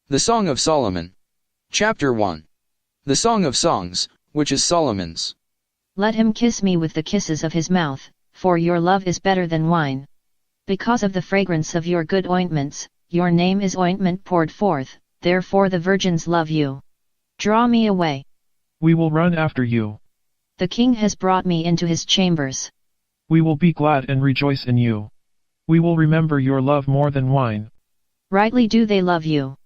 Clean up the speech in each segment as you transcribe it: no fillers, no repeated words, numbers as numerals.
The Song of Solomon. Chapter 1. The Song of Songs, which is Solomon's. Let him kiss me with the kisses of his mouth, for your love is better than wine. Because of the fragrance of your good ointments, your name is ointment poured forth, therefore the virgins love you. Draw me away. We will run after you. The king has brought me into his chambers. We will be glad and rejoice in you. We will remember your love more than wine. Rightly do they love you.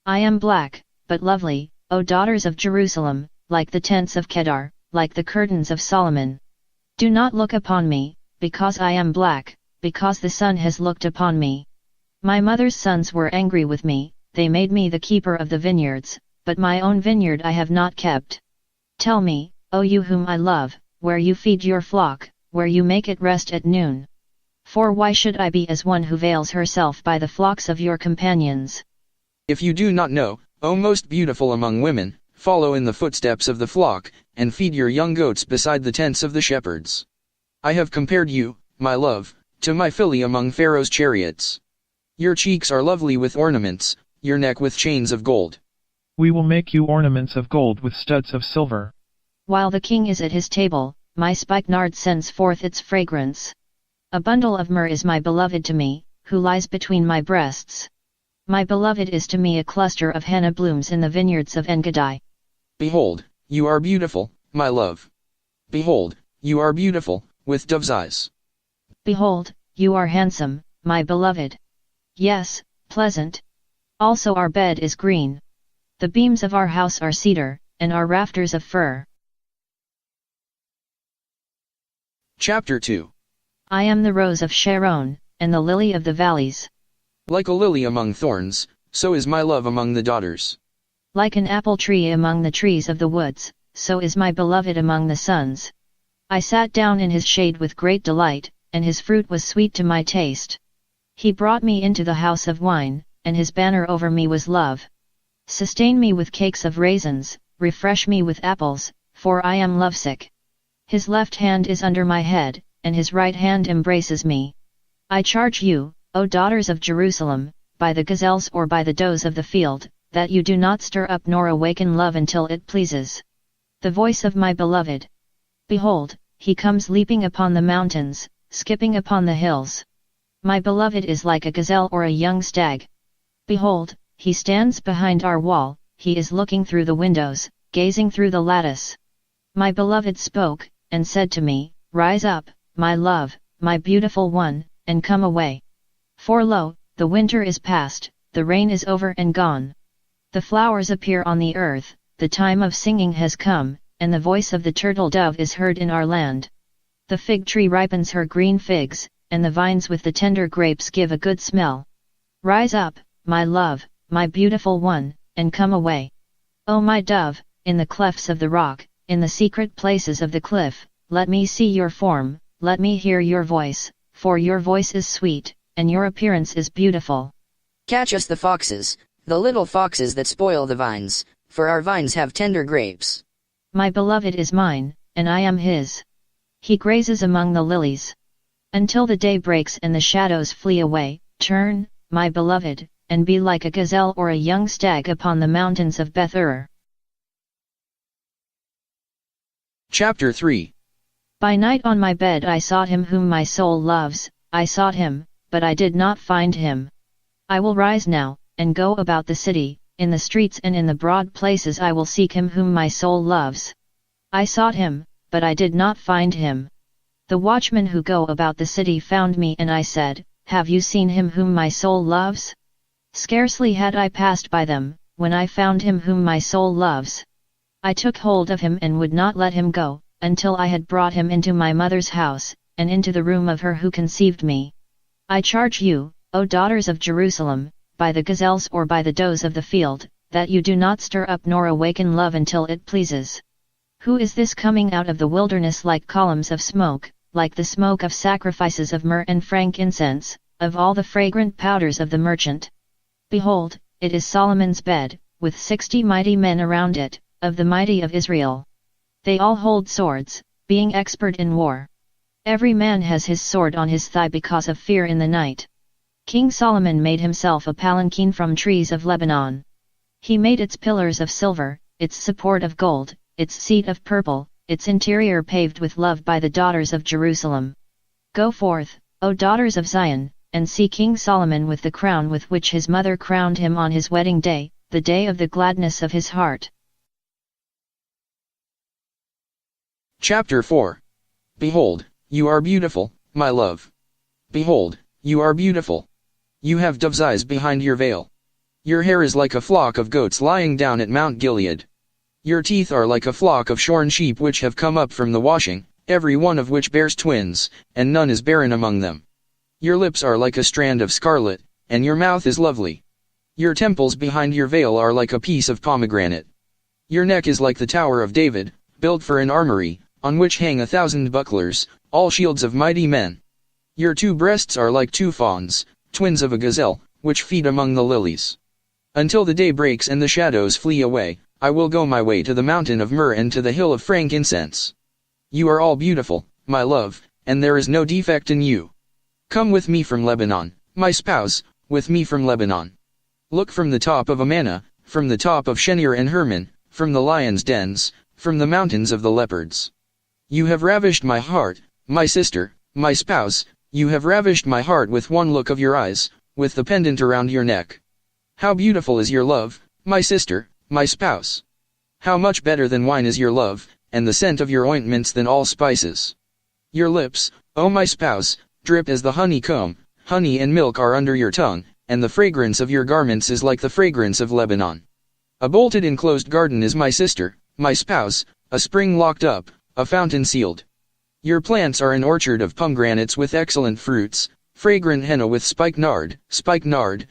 I am black, but lovely, O daughters of Jerusalem, like the tents of Kedar, like the curtains of Solomon. Do not look upon me, because I am black, because the sun has looked upon me. My mother's sons were angry with me, they made me the keeper of the vineyards, but my own vineyard I have not kept. Tell me, O you whom I love, where you feed your flock, where you make it rest at noon. For why should I be as one who veils herself by the flocks of your companions? If you do not know, O most beautiful among women, follow in the footsteps of the flock, and feed your young goats beside the tents of the shepherds. I have compared you, my love, to my filly among Pharaoh's chariots. Your cheeks are lovely with ornaments, your neck with chains of gold. We will make you ornaments of gold with studs of silver. While the king is at his table, my spikenard sends forth its fragrance. A bundle of myrrh is my beloved to me, who lies between my breasts. My beloved is to me a cluster of henna blooms in the vineyards of Engedi. Behold, you are beautiful, my love. Behold, you are beautiful, with dove's eyes. Behold, you are handsome, my beloved. Yes, pleasant. Also our bed is green. The beams of our house are cedar, and our rafters of fir. Chapter 2. I am the rose of Sharon, and the lily of the valleys. Like a lily among thorns, so is my love among the daughters. Like an apple tree among the trees of the woods, so is my beloved among the sons. I sat down in his shade with great delight, and his fruit was sweet to my taste. He brought me into the house of wine, and his banner over me was love. Sustain me with cakes of raisins, refresh me with apples, for I am lovesick. His left hand is under my head, and his right hand embraces me. I charge you, O daughters of Jerusalem, by the gazelles or by the does of the field, that you do not stir up nor awaken love until it pleases. The voice of my beloved. Behold, he comes leaping upon the mountains, skipping upon the hills. My beloved is like a gazelle or a young stag. Behold, he stands behind our wall, he is looking through the windows, gazing through the lattice. My beloved spoke, and said to me, Rise up, my love, my beautiful one, and come away. For lo, the winter is past, the rain is over and gone. The flowers appear on the earth, the time of singing has come, and the voice of the turtle dove is heard in our land. The fig tree ripens her green figs, and the vines with the tender grapes give a good smell. Rise up, my love, my beautiful one, and come away. O my dove, in the clefts of the rock, in the secret places of the cliff, let me see your form, let me hear your voice, for your voice is sweet, and your appearance is beautiful. Catch us the foxes, the little foxes that spoil the vines, for our vines have tender grapes. My beloved is mine, and I am his. He grazes among the lilies. Until the day breaks and the shadows flee away, turn, my beloved, and be like a gazelle or a young stag upon the mountains of Beth-ur. Chapter 3. By night on my bed I sought him whom my soul loves, I sought him, but I did not find him. I will rise now, and go about the city, in the streets and in the broad places I will seek him whom my soul loves. I sought him, but I did not find him. The watchmen who go about the city found me and I said, Have you seen him whom my soul loves? Scarcely had I passed by them, when I found him whom my soul loves. I took hold of him and would not let him go, until I had brought him into my mother's house, and into the room of her who conceived me. I charge you, O daughters of Jerusalem, by the gazelles or by the does of the field, that you do not stir up nor awaken love until it pleases. Who is this coming out of the wilderness like columns of smoke, like the smoke of sacrifices of myrrh and frankincense, of all the fragrant powders of the merchant? Behold, it is Solomon's bed, with 60 mighty men around it, of the mighty of Israel. They all hold swords, being expert in war. Every man has his sword on his thigh because of fear in the night. King Solomon made himself a palanquin from trees of Lebanon. He made its pillars of silver, its support of gold, its seat of purple, its interior paved with love by the daughters of Jerusalem. Go forth, O daughters of Zion, and see King Solomon with the crown with which his mother crowned him on his wedding day, the day of the gladness of his heart. Chapter 4. Behold, you are beautiful, my love. Behold, you are beautiful. You have dove's eyes behind your veil. Your hair is like a flock of goats lying down at Mount Gilead. Your teeth are like a flock of shorn sheep which have come up from the washing, every one of which bears twins, and none is barren among them. Your lips are like a strand of scarlet, and your mouth is lovely. Your temples behind your veil are like a piece of pomegranate. Your neck is like the Tower of David, built for an armory, on which hang 1,000 bucklers, all shields of mighty men. Your 2 breasts are like 2 fawns, twins of a gazelle, which feed among the lilies. Until the day breaks and the shadows flee away, I will go my way to the mountain of myrrh and to the hill of frankincense. You are all beautiful, my love, and there is no defect in you. Come with me from Lebanon, my spouse, with me from Lebanon. Look from the top of Amana, from the top of Shenir and Hermon, from the lions' dens, from the mountains of the leopards. You have ravished my heart, my sister, my spouse, you have ravished my heart with one look of your eyes, with the pendant around your neck. How beautiful is your love, my sister, my spouse! How much better than wine is your love, and the scent of your ointments than all spices. Your lips, O my spouse, drip as the honeycomb, honey and milk are under your tongue, and the fragrance of your garments is like the fragrance of Lebanon. A bolted enclosed garden is my sister, my spouse, a spring locked up, a fountain sealed. Your plants are an orchard of pomegranates with excellent fruits, fragrant henna with spikenard,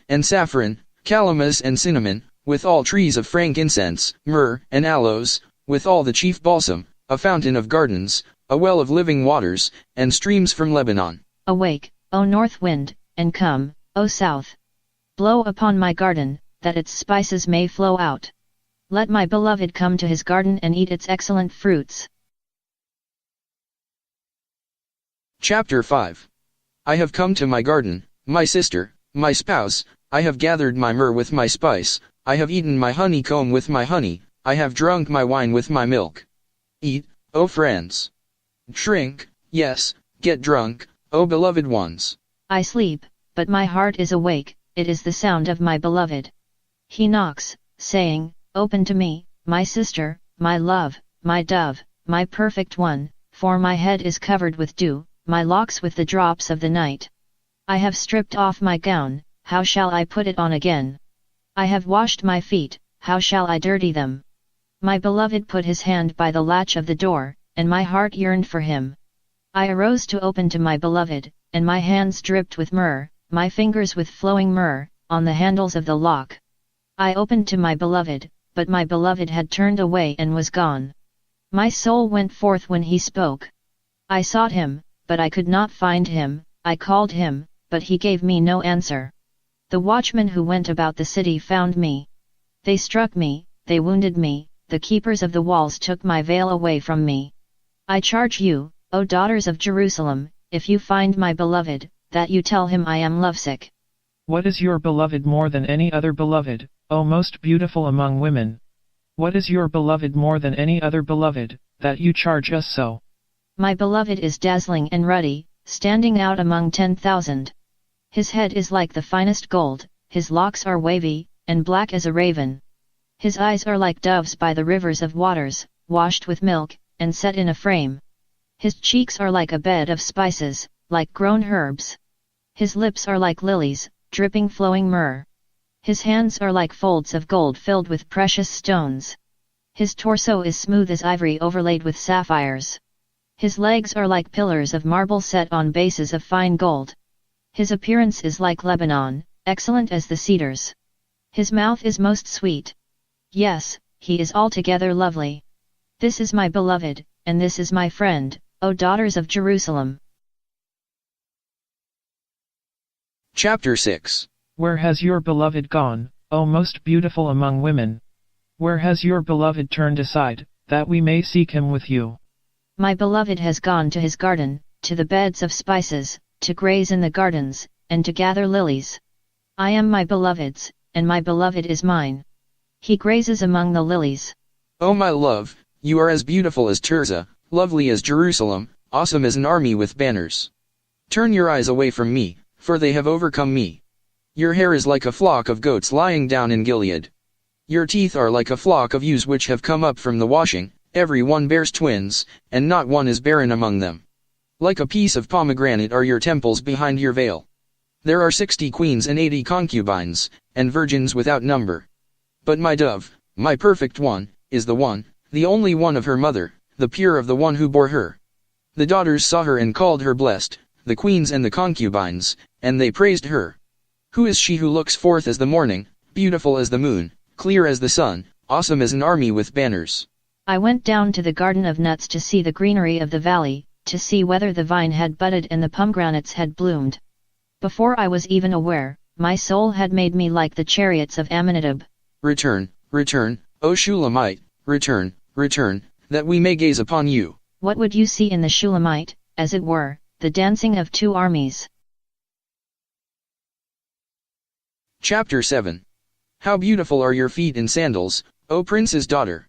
and saffron, calamus and cinnamon, with all trees of frankincense, myrrh, and aloes, with all the chief balsam, a fountain of gardens, a well of living waters, and streams from Lebanon. Awake, O north wind, and come, O south. Blow upon my garden, that its spices may flow out. Let my beloved come to his garden and eat its excellent fruits. Chapter 5. I have come to my garden, my sister, my spouse, I have gathered my myrrh with my spice, I have eaten my honeycomb with my honey, I have drunk my wine with my milk. Eat, O friends. Drink, yes, get drunk, O beloved ones. I sleep, but my heart is awake, it is the sound of my beloved. He knocks, saying, Open to me, my sister, my love, my dove, my perfect one, for my head is covered with dew, my locks with the drops of the night. I have stripped off my gown, how shall I put it on again? I have washed my feet, how shall I dirty them? My beloved put his hand by the latch of the door, and my heart yearned for him. I arose to open to my beloved, and my hands dripped with myrrh, my fingers with flowing myrrh, on the handles of the lock. I opened to my beloved, but my beloved had turned away and was gone. My soul went forth when he spoke. I sought him, but I could not find him, I called him, but he gave me no answer. The watchmen who went about the city found me. They struck me, they wounded me, the keepers of the walls took my veil away from me. I charge you, O daughters of Jerusalem, if you find my beloved, that you tell him I am lovesick. What is your beloved more than any other beloved, O most beautiful among women? What is your beloved more than any other beloved, that you charge us so? My beloved is dazzling and ruddy, standing out among 10,000. His head is like the finest gold, his locks are wavy, and black as a raven. His eyes are like doves by the rivers of waters, washed with milk, and set in a frame. His cheeks are like a bed of spices, like grown herbs. His lips are like lilies, dripping flowing myrrh. His hands are like folds of gold filled with precious stones. His torso is smooth as ivory overlaid with sapphires. His legs are like pillars of marble set on bases of fine gold. His appearance is like Lebanon, excellent as the cedars. His mouth is most sweet. Yes, he is altogether lovely. This is my beloved, and this is my friend, O daughters of Jerusalem. Chapter 6. Where has your beloved gone, O most beautiful among women? Where has your beloved turned aside, that we may seek him with you? My beloved has gone to his garden, to the beds of spices, to graze in the gardens, and to gather lilies. I am my beloved's, and my beloved is mine. He grazes among the lilies. O my love, you are as beautiful as Tirzah, lovely as Jerusalem, awesome as an army with banners. Turn your eyes away from me, for they have overcome me. Your hair is like a flock of goats lying down in Gilead. Your teeth are like a flock of ewes which have come up from the washing, every one bears twins, and not one is barren among them. Like a piece of pomegranate are your temples behind your veil. There are 60 queens and 80 concubines, and virgins without number. But my dove, my perfect one, is the one, the only one of her mother, the pure of the one who bore her. The daughters saw her and called her blessed, the queens and the concubines, and they praised her. Who is she who looks forth as the morning, beautiful as the moon, clear as the sun, awesome as an army with banners? I went down to the garden of nuts to see the greenery of the valley, to see whether the vine had budded and the pomegranates had bloomed. Before I was even aware, my soul had made me like the chariots of Amminadab. Return, return, O Shulamite, return, return, that we may gaze upon you. What would you see in the Shulamite, as it were, the dancing of two armies? Chapter 7. How beautiful are your feet in sandals, O prince's daughter!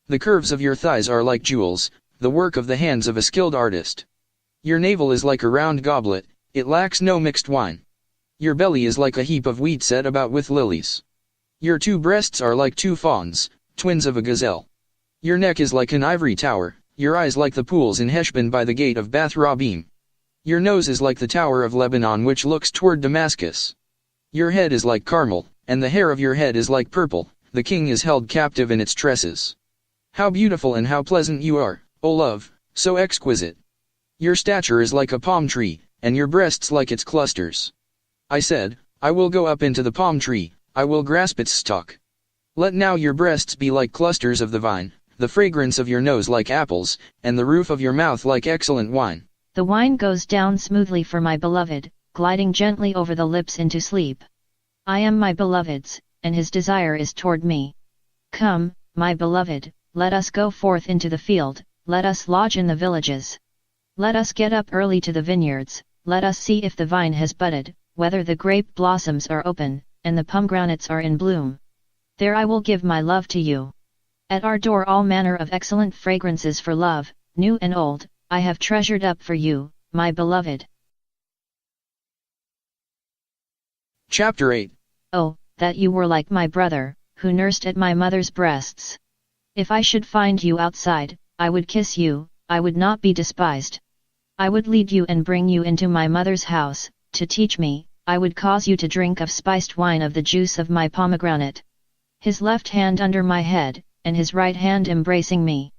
The curves of your thighs are like jewels, the work of the hands of a skilled artist. Your navel is like a round goblet, it lacks no mixed wine. Your belly is like a heap of wheat set about with lilies. Your 2 breasts are like 2 fawns, twins of a gazelle. Your neck is like an ivory tower, your eyes like the pools in Heshbon by the gate of Bath Rabbim. Your nose is like the tower of Lebanon which looks toward Damascus. Your head is like Carmel, and the hair of your head is like purple, the king is held captive in its tresses. How beautiful and how pleasant you are, O love, so exquisite! Your stature is like a palm tree, and your breasts like its clusters. I said, I will go up into the palm tree, I will grasp its stalk. Let now your breasts be like clusters of the vine, the fragrance of your nose like apples, and the roof of your mouth like excellent wine. The wine goes down smoothly for my beloved, gliding gently over the lips into sleep. I am my beloved's, and his desire is toward me. Come, my beloved, let us go forth into the field, let us lodge in the villages. Let us get up early to the vineyards, let us see if the vine has budded, whether the grape blossoms are open, and the pomegranates are in bloom. There I will give my love to you. At our door all manner of excellent fragrances for love, new and old, I have treasured up for you, my beloved. Chapter 8. Oh, that you were like my brother, who nursed at my mother's breasts. If I should find you outside, I would kiss you, I would not be despised. I would lead you and bring you into my mother's house, to teach me, I would cause you to drink of spiced wine of the juice of my pomegranate. His left hand under my head, and his right hand embracing me.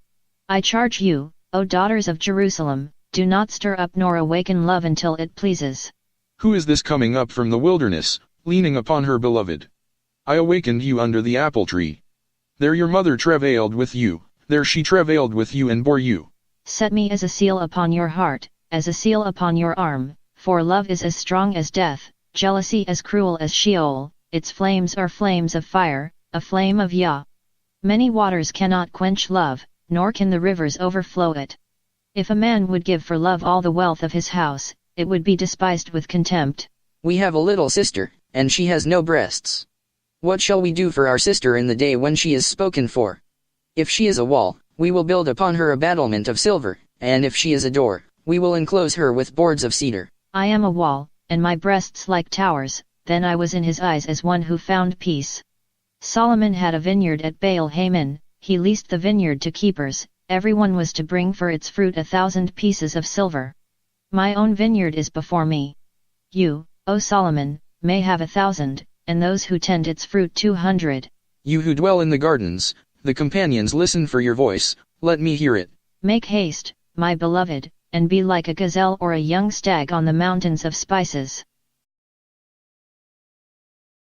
I charge you, O daughters of Jerusalem, do not stir up nor awaken love until it pleases. Who is this coming up from the wilderness, leaning upon her beloved? I awakened you under the apple tree. There your mother travailed with you, there she travailed with you and bore you. Set me as a seal upon your heart, as a seal upon your arm, for love is as strong as death, jealousy as cruel as Sheol, its flames are flames of fire, a flame of Yah. Many waters cannot quench love, nor can the rivers overflow it. If a man would give for love all the wealth of his house, it would be despised with contempt. We have a little sister, and she has no breasts. What shall we do for our sister in the day when she is spoken for? If she is a wall, we will build upon her a battlement of silver, and if she is a door, we will enclose her with boards of cedar. I am a wall, and my breasts like towers, then I was in his eyes as one who found peace. Solomon had a vineyard at Baal Haman, he leased the vineyard to keepers, everyone was to bring for its fruit 1,000 pieces of silver. My own vineyard is before me. You, O Solomon, may have 1,000, and those who tend its fruit 200. You who dwell in the gardens, the companions listen for your voice, let me hear it. Make haste, my beloved, and be like a gazelle or a young stag on the mountains of spices.